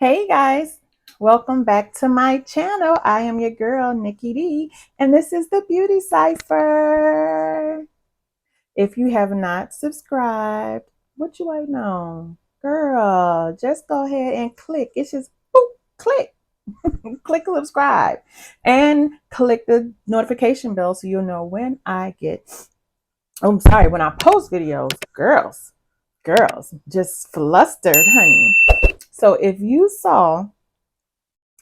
Hey guys, welcome back to my channel. I am your girl, Nikki D, and this is the Beauty Cypher. If you have not subscribed, what you waiting on? Girl, just go ahead and click. It's just boop, click. Click subscribe and click the notification bell so you'll know when I when I post videos. Girls, just flustered, honey. So if you saw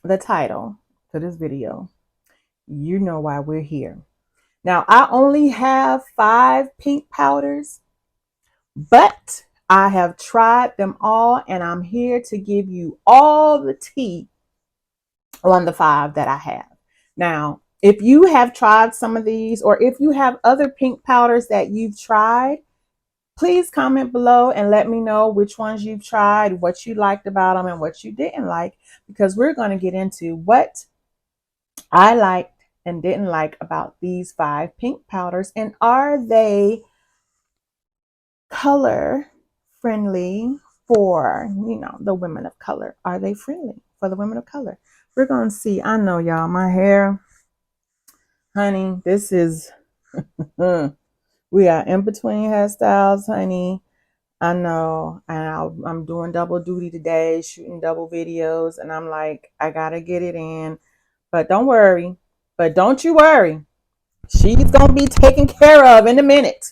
the title to this video, you know why we're here. Now, I only have 5 pink powders, but I have tried them all, and I'm here to give you all the tea on the 5 that I have. Now, if you have tried some of these, or if you have other pink powders that you've tried, please comment below and let me know which ones you've tried, what you liked about them, and what you didn't like, because we're going to get into what I liked and didn't like about these 5 pink powders, and are they color friendly for, the women of color? Are they friendly for the women of color? We're going to see. I know, y'all, my hair, honey, this is, we are in between hairstyles, honey. I know, and I'm doing double duty today, shooting double videos, and I'm like, I got to get it in. But don't worry. But don't you worry. She's going to be taken care of in a minute.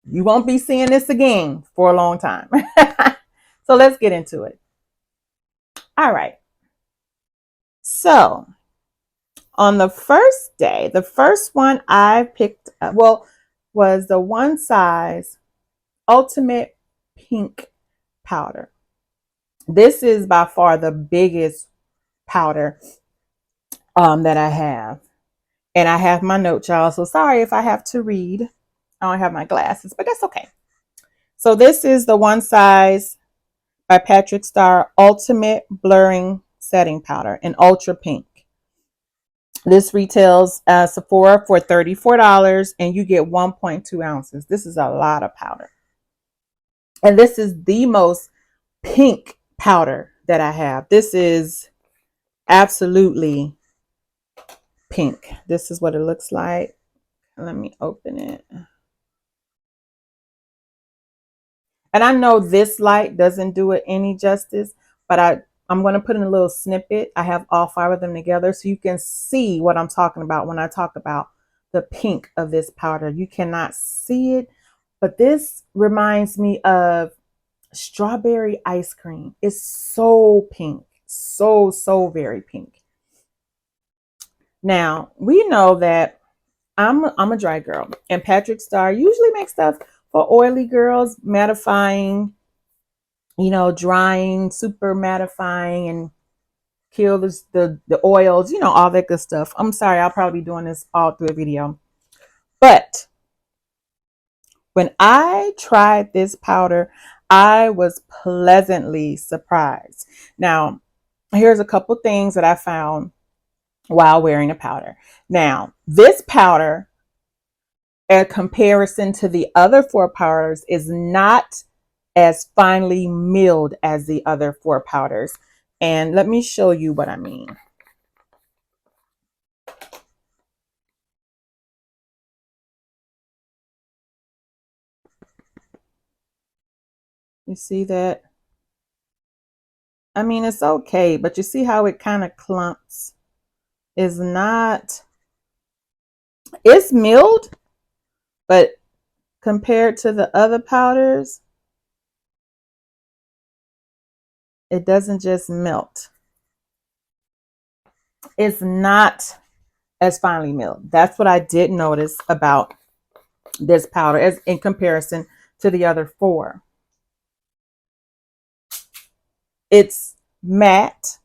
You won't be seeing this again for a long time. So let's get into it. All right. So on the first day, the first one I picked up, was the One Size Ultimate Pink Powder. This is by far the biggest powder that I have. And I have my notes, y'all. So sorry if I have to read. I don't have my glasses, but that's okay. So this is the One Size by Patrick Starr Ultimate Blurring Setting Powder in Ultra Pink. This retails Sephora for $34, and you get 1.2 ounces. This is a lot of powder. And this is the most pink powder that I have. This is absolutely pink. This is what it looks like. Let me open it. And I know this light doesn't do it any justice, but I'm going to put in a little snippet. I have all 5 of them together so you can see what I'm talking about when I talk about the pink of this powder. You cannot see it, but this reminds me of strawberry ice cream. It's so pink, so very pink. Now, we know that I'm a dry girl, and Patrick Starr usually makes stuff for oily girls, mattifying, drying, super mattifying, and kill the oils, all that good stuff. I'm sorry, I'll probably be doing this all through a video. But when I tried this powder, I was pleasantly surprised. Now, here's a couple things that I found while wearing a powder. Now, this powder, in comparison to the other 4 powders, is not as finely milled as the other 4 powders. And let me show you what I mean. You see that? I mean, it's okay, but you see how it kind of clumps? It's not, it's milled, but compared to the other powders, it doesn't just melt. It's not as finely milled. That's what I did notice about this powder as in comparison to the other 4. It's matte.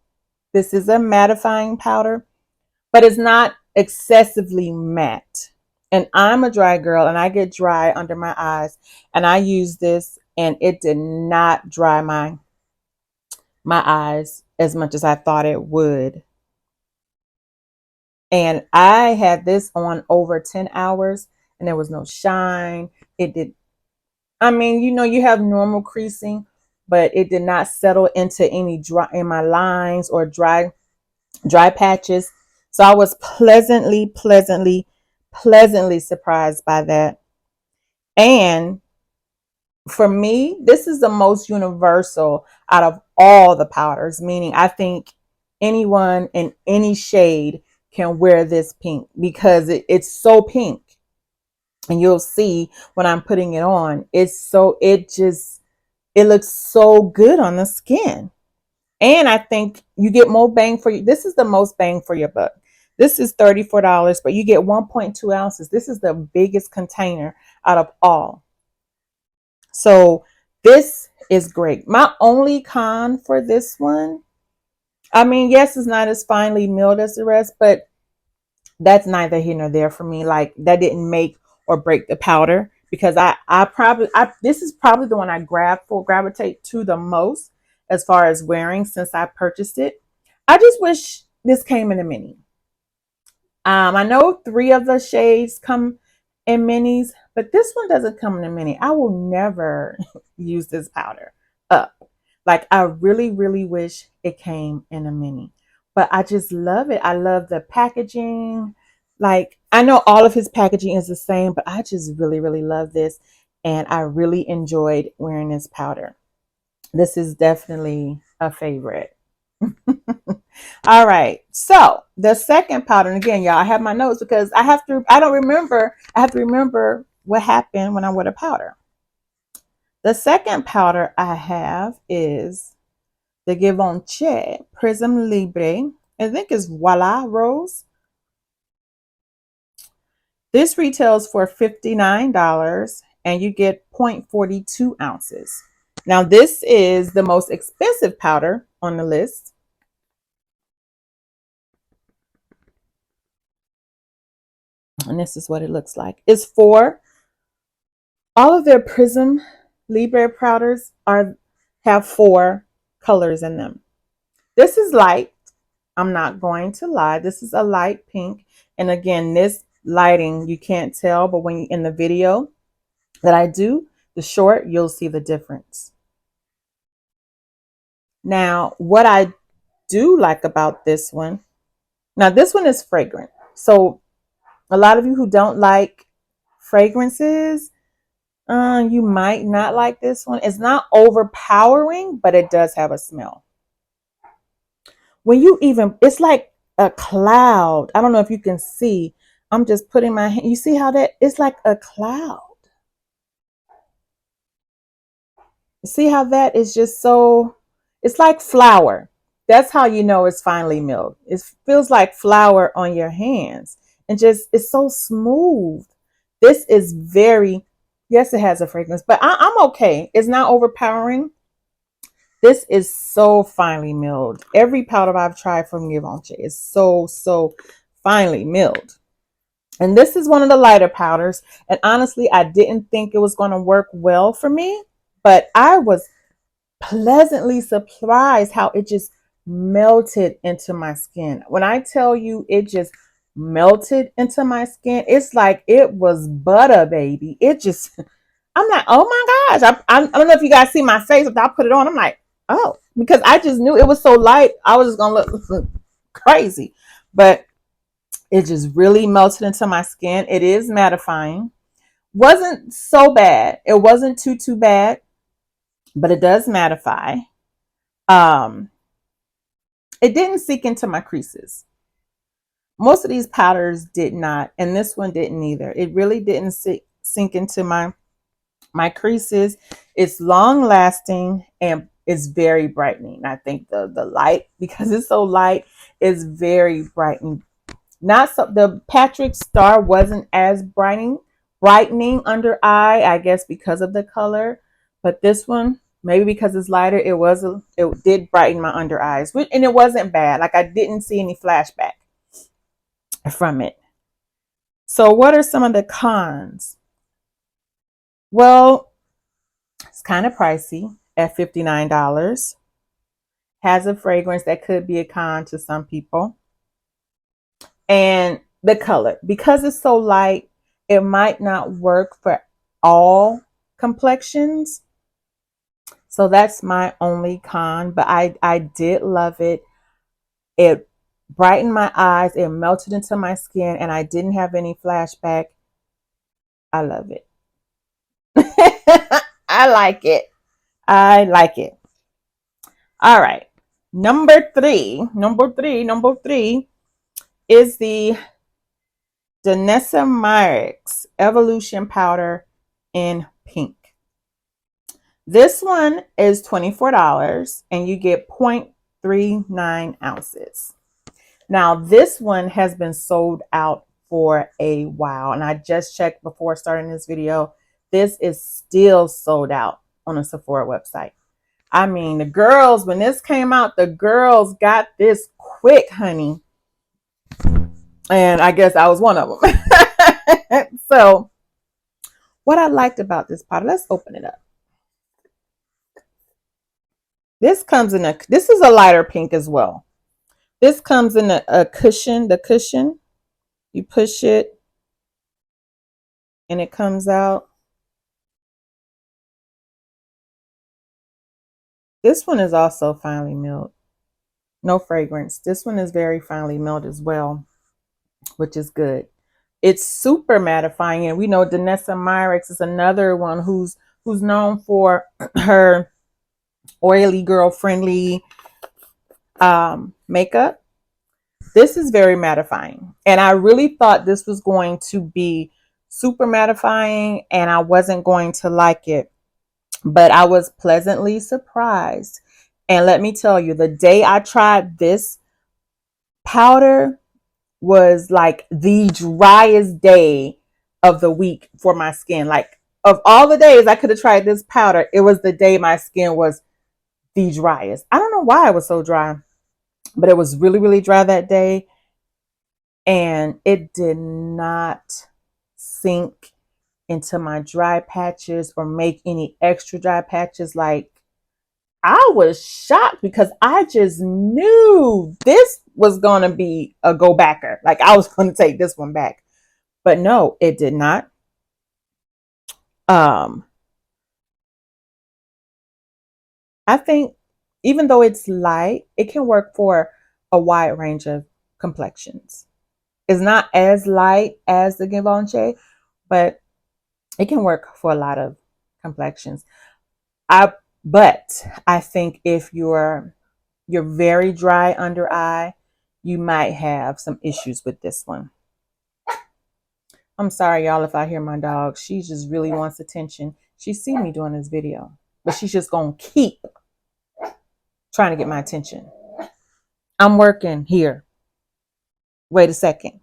This is a mattifying powder, but it's not excessively matte. And I'm a dry girl, and I get dry under my eyes, and I use this, and it did not dry my eyes as much as I thought it would. And I had this on over 10 hours, and there was no shine. It did. I mean, you have normal creasing, but it did not settle into any dry in my lines or dry patches. So I was pleasantly surprised by that. And for me, this is the most universal out of all the powders, meaning I think anyone in any shade can wear this pink because it's so pink. And you'll see when I'm putting it on, it looks so good on the skin. And I think you get more bang for you. This is the most bang for your buck. This is $34, but you get 1.2 ounces. This is the biggest container out of all. So this is great. My only con for this one, I mean, yes, it's not as finely milled as the rest, but that's neither here nor there for me. Like, that didn't make or break the powder, because this is probably the one I gravitate to the most as far as wearing since I purchased it. I just wish this came in a mini. I know 3 of the shades come in minis, but this one doesn't come in a mini. I will never use this powder up. Like, I really wish it came in a mini, but I just love it. I love the packaging. Like, I know all of his packaging is the same, but I just really love this, and I really enjoyed wearing this powder. This is definitely a favorite. All right, so the second powder, and again, y'all, I have my notes because I have to remember what happened when I wore the powder. The second powder I have is the Givenchy Prism Libre. I think it's Voila Rose. This retails for $59 and you get 0.42 ounces. Now, this is the most expensive powder on the list. And this is what it looks like. It's for all of their Prism Libre powders have 4 colors in them. This is light. I'm not going to lie. This is a light pink. And again, this lighting, you can't tell, but when you in the video that I do, the short, you'll see the difference. Now, what I do like about this one, now this one is fragrant. So a lot of you who don't like fragrances, you might not like this one. It's not overpowering, but it does have a smell. When you it's like a cloud. I don't know if you can see. I'm just putting my hand. You see how it's like a cloud. See how that is just so, it's like flour. That's how you know it's finely milled. It feels like flour on your hands and just, it's so smooth. This is yes, it has a fragrance, but I'm okay. It's not overpowering. This is so finely milled. Every powder I've tried from Givenchy is so finely milled. And this is one of the lighter powders. And honestly, I didn't think it was going to work well for me, but I was pleasantly surprised how it just melted into my skin. When I tell you it just melted into my skin, it's like it was butter, baby. It just, I'm like, oh my gosh. I don't know if you guys see my face. If I put it on, I'm like, oh, because I just knew it was so light. I was just going to look crazy. But it just really melted into my skin. It is mattifying. Wasn't so bad. It wasn't too bad, but it does mattify. It didn't seep into my creases. Most of these powders did not, and this one didn't either. It really didn't sink into my creases. It's long lasting and it's very brightening. I think the light, because it's so light, is very brightening. Not so, the Patrick Star wasn't as brightening under eye, I guess because of the color, but this one, maybe because it's lighter, it did brighten my under eyes, and it wasn't bad. Like, I didn't see any flashback from it. So what are some of the cons? Well, it's kind of pricey at $59. Has a fragrance that could be a con to some people. And the color, because it's so light, it might not work for all complexions. So that's my only con, but I did love it. It brightened my eyes, it melted into my skin, and I didn't have any flashback. I love it. I like it. I like it. All right. Number three is the danessamyricks Evolution Powder in pink. This one is $24 and you get 0.39 ounces. Now, this one has been sold out for a while, and I just checked before starting this video. This is still sold out on a Sephora website. I mean, the girls, when this came out, the girls got this quick, honey. And I guess I was one of them. So, what I liked about this powder, let's open it up. This comes in this is a lighter pink as well. This comes in a cushion, the cushion. You push it and it comes out. This one is also finely milled. No fragrance. This one is very finely milled as well, which is good. It's super mattifying, and we know danessamyricks is another one who's known for her oily girl friendly makeup. This is very mattifying, and I really thought this was going to be super mattifying and I wasn't going to like it, but I was pleasantly surprised. And let me tell you, the day I tried this powder was like the driest day of the week for my skin. Like, of all the days I could have tried this powder, it was the day my skin was the driest. I don't know why it was so dry, but it was really, really dry that day. And it did not sink into my dry patches or make any extra dry patches. Like, I was shocked because I just knew this was going to be a go backer. Like, I was going to take this one back. But no, it did not. I think even though it's light, it can work for a wide range of complexions. It's not as light as the Givenchy, but it can work for a lot of complexions. But I think if you're very dry under eye, you might have some issues with this one. I'm sorry, y'all, if I hear my dog. She just really wants attention. She see me doing this video, but she's just gonna keep trying to get my attention. I'm working here. Wait a second.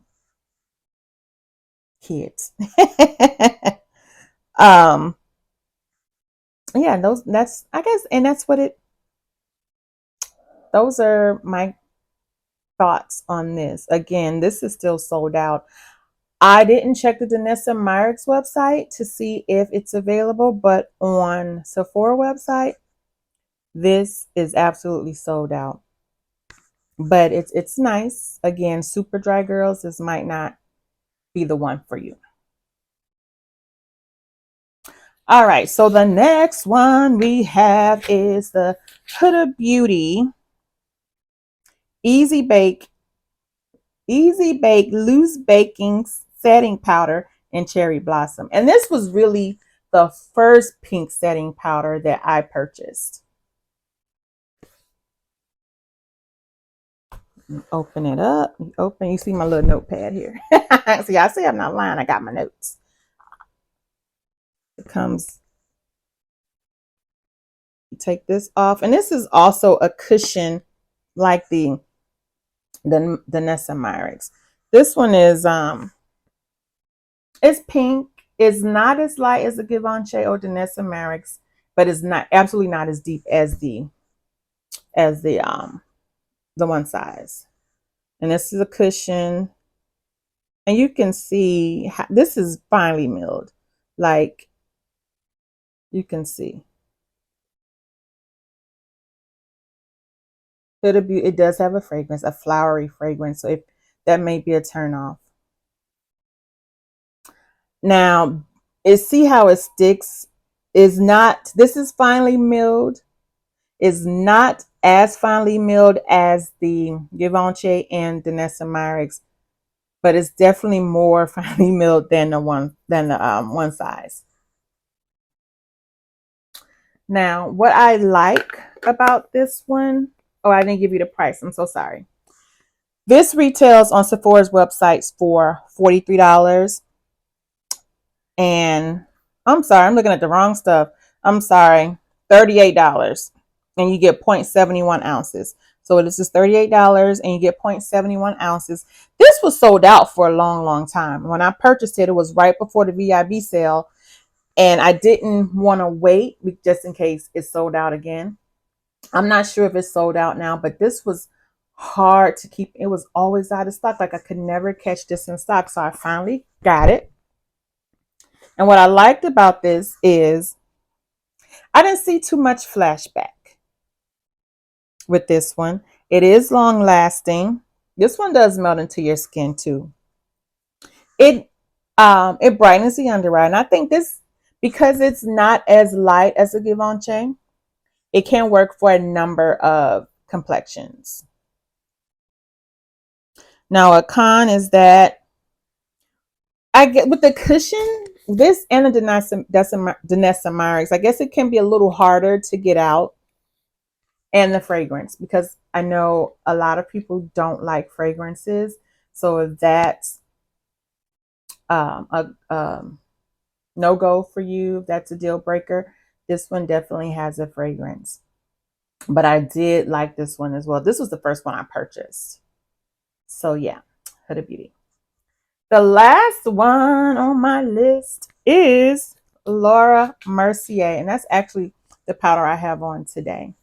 Kids. Yeah, that's I guess, and that's what those are my thoughts on this. Again, this is still sold out. I didn't check the danessamyricks website to see if it's available, but on Sephora website, this is absolutely sold out. But it's nice. Again, super dry girls, this might not be the one for you. All right, so the next one we have is the Huda Beauty Easy Bake Loose Baking Setting Powder in Cherry Blossom. And this was really the first pink setting powder that I purchased. Open it up. You see my little notepad here. See, I say I'm not lying. I got my notes. It comes, you take this off, and this is also a cushion like the danessamyricks. This one is it's pink. It's not as light as the Givenchy or danessamyricks, but it's not absolutely not as deep as the one size. And this is a cushion, and you can see how, this is finely milled. Like, you can see. It does have a fragrance, a flowery fragrance, so if that may be a turn off. Now, see how it sticks? Is not, this is finely milled, is not as finely milled as the Givenchy and danessamyricks, but it's definitely more finely milled than the one size. Now, what I like about this one, oh, I didn't give you the price. I'm so sorry. This retails on Sephora's websites for $43. And I'm sorry, I'm looking at the wrong stuff. I'm sorry, $38. And you get 0.71 ounces. So this is $38 and you get 0.71 ounces. This was sold out for a long, long time. When I purchased it, it was right before the VIB sale. And I didn't want to wait just in case it sold out again. I'm not sure if it's sold out now, but this was hard to keep. It was always out of stock. Like I could never catch this in stock. So I finally got it. And what I liked about this is I didn't see too much flashback with this one. It is long lasting. This one does melt into your skin too. It brightens the under eye. And I think this, because it's not as light as a Givenchy, it can work for a number of complexions. Now a con is that I get with the cushion, this and the danessamyricks, I guess it can be a little harder to get out. And the fragrance, because I know a lot of people don't like fragrances. So if that's a no-go for you, if that's a deal breaker, this one definitely has a fragrance. But I did like this one as well. This was the first one I purchased. So yeah, Huda Beauty. The last one on my list is Laura Mercier, and that's actually the powder I have on today.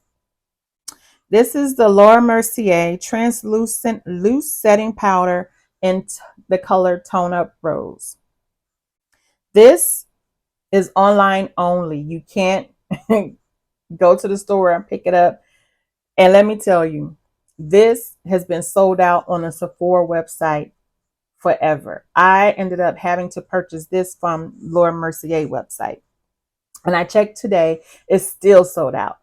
This is the Laura Mercier translucent loose setting powder in the color Tone Up Rose. This is online only. You can't go to the store and pick it up. And let me tell you, this has been sold out on the Sephora website forever. I ended up having to purchase this from Laura Mercier website. And I checked today, it's still sold out.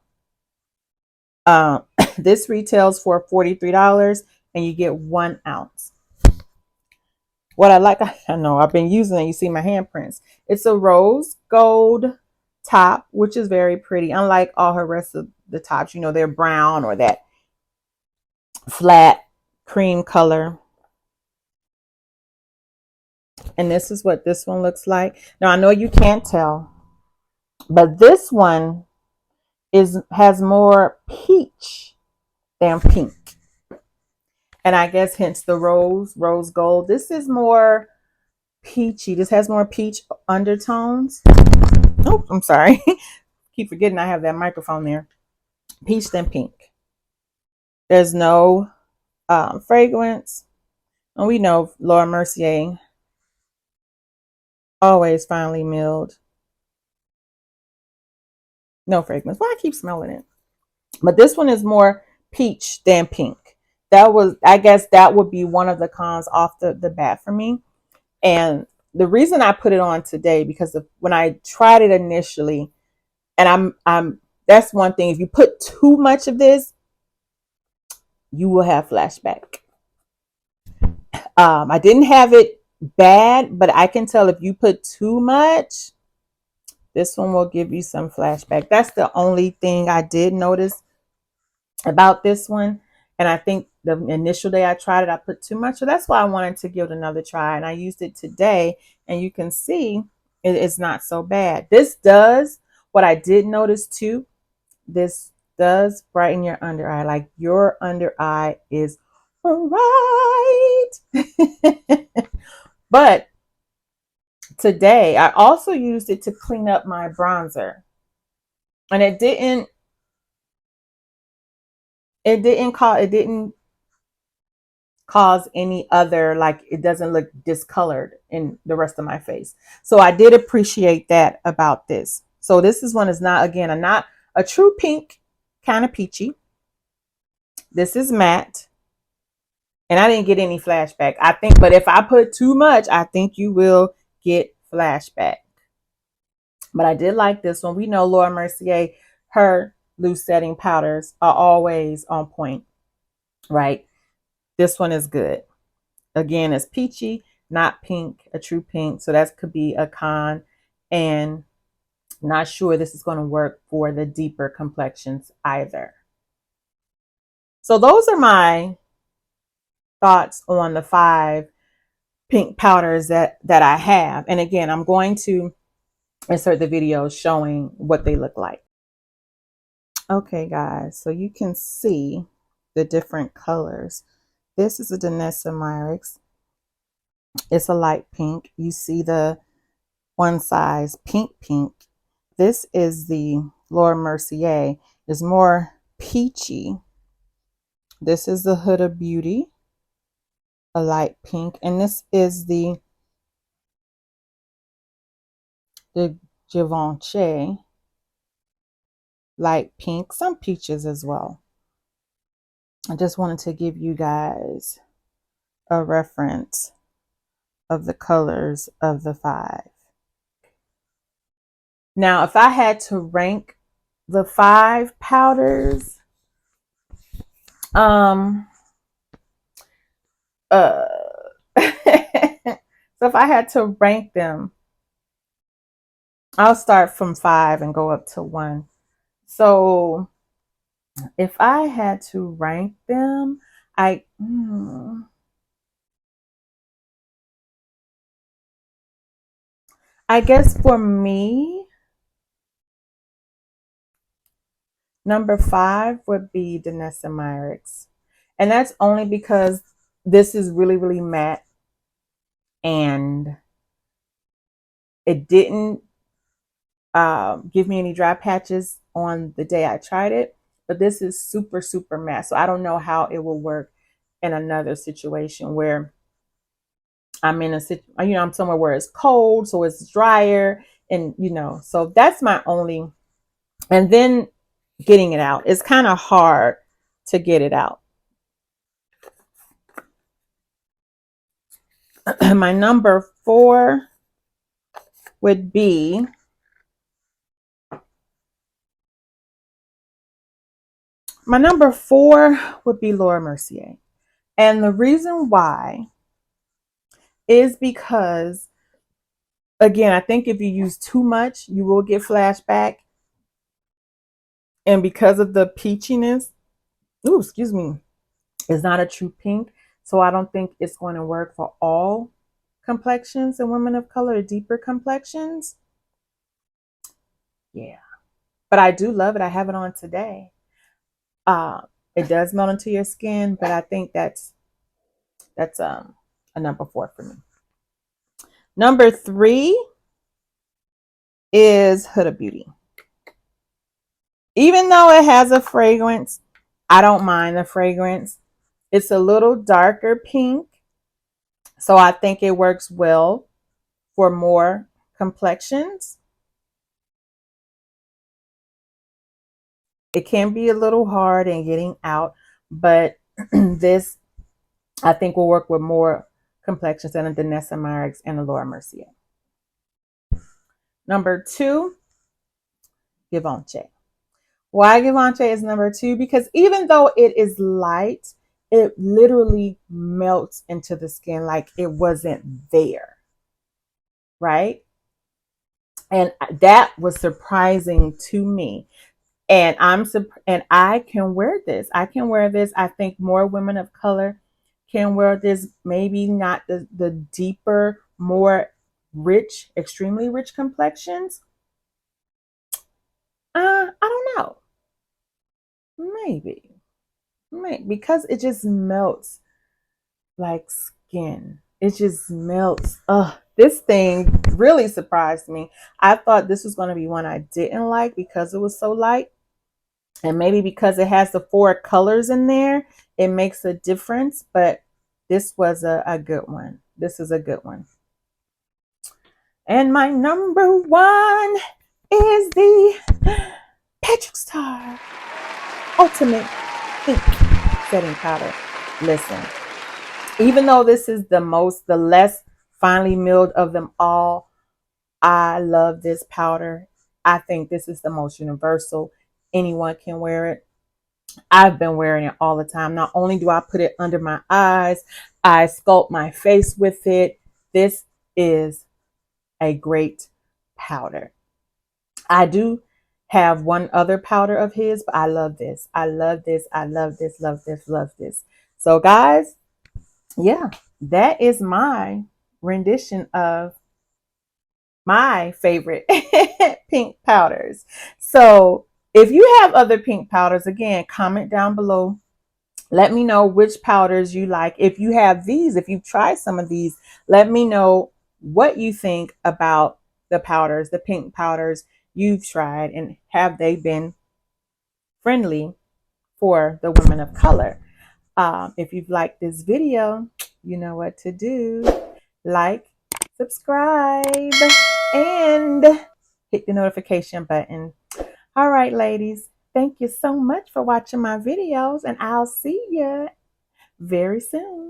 This retails for $43 and you get 1 ounce. What I like, I know I've been using it. You see my handprints. It's a rose gold top, which is very pretty. Unlike all her rest of the tops, you know, they're brown or that flat cream color. And this is what this one looks like. Now I know you can't tell, but this one has more peach than pink. And I guess hence the rose gold. This is more peachy. This has more peach undertones. Oh, I'm sorry. Keep forgetting I have that microphone there. Peach than pink. There's no fragrance. And we know Laura Mercier, always finely milled. No fragrance. Why I keep smelling it? But this one is more peach than pink. I guess that would be one of the cons off the bat for me. And the reason I put it on today, because when I tried it initially, and that's one thing. If you put too much of this, you will have flashback. I didn't have it bad, but I can tell if you put too much, this one will give you some flashback. That's the only thing I did notice about this one. And I think the initial day I tried it, I put too much. So that's why I wanted to give it another try. And I used it today, and you can see it's not so bad. This does, what I did notice too, this does brighten your under eye. Like your under eye is bright. But today I also used it to clean up my bronzer. And it didn't cause any other, like it doesn't look discolored in the rest of my face. So I did appreciate that about this. So this is one is not, again, not a true pink, kind of peachy. This is matte. And I didn't get any flashback, I think, but if I put too much, I think you will get flashback. But I did like this one. We know Laura Mercier, her loose setting powders are always on point, right? This one is good. Again, it's peachy, not pink, a true pink. So that could be a con. And not sure this is going to work for the deeper complexions either. So those are my thoughts on the 5 pink powders that I have. And again, I'm going to insert the video showing what they look like. Okay, guys, so you can see the different colors. This is a danessamyricks. It's a light pink. You see the One Size pink. This is the Laura Mercier. It's more peachy. This is the Huda Beauty, a light pink, and this is the Givenchy, light pink, some peaches as well. I just wanted to give you guys a reference of the colors of the 5. Now, if I had to rank the 5 powders, so if I had to rank them, I'll start from 5 and go up to 1. So if I had to rank them, I guess for me, number 5 would be danessamyricks. And that's only because this is really, really matte. And it didn't give me any dry patches on the day I tried it. But this is super, super matte. So I don't know how it will work in another situation where I'm in a situation, I'm somewhere where it's cold, so it's drier. And, so that's my only, and then getting it out. It's kind of hard to get it out. My number 4 would be Laura Mercier. And the reason why is because, again, I think if you use too much, you will get flashback. And because of the peachiness, it's not a true pink. So I don't think it's going to work for all complexions and women of color, deeper complexions. Yeah. But I do love it. I have it on today. It does melt into your skin, but I think that's a number 4 for me. Number 3 is Huda Beauty. Even though it has a fragrance, I don't mind the fragrance. It's a little darker pink, so I think it works well for more complexions. It can be a little hard in getting out, but this I think will work with more complexions than the danessamyricks and the Laura Mercier. Number 2, Givenchy. Why Givenchy is number 2? Because even though it is light, it literally melts into the skin like it wasn't there, right? And that was surprising to me. And I can wear this. I think more women of color can wear this. Maybe not the deeper, more rich, extremely rich complexions. I don't know. Maybe because it just melts like skin. It just melts. This thing really surprised me. I thought this was going to be one I didn't like because it was so light. And maybe because it has the 4 colors in there, it makes a difference. But this was a good one. This is a good one. And my number 1 is the Patrick Star Ultimate Pink Setting Powder. Listen, even though this is the less finely milled of them all, I love this powder. I think this is the most universal. anyone can wear it. I've been wearing it all the time. Not only do I put it under my eyes, I sculpt my face with it. This is a great powder. I do have one other powder of his, but I love this. I love this. I love this, love this, love this. So guys, yeah, that is my rendition of my favorite pink powders. So if you have other pink powders, again, comment down below. Let me know which powders you like. If you have these, if you've tried some of these, let me know what you think about the powders, the pink powders you've tried, and have they been friendly for the women of color. If you've liked this video, you know what to do. Like, subscribe, and hit the notification button. All right, ladies, thank you so much for watching my videos, and I'll see you very soon.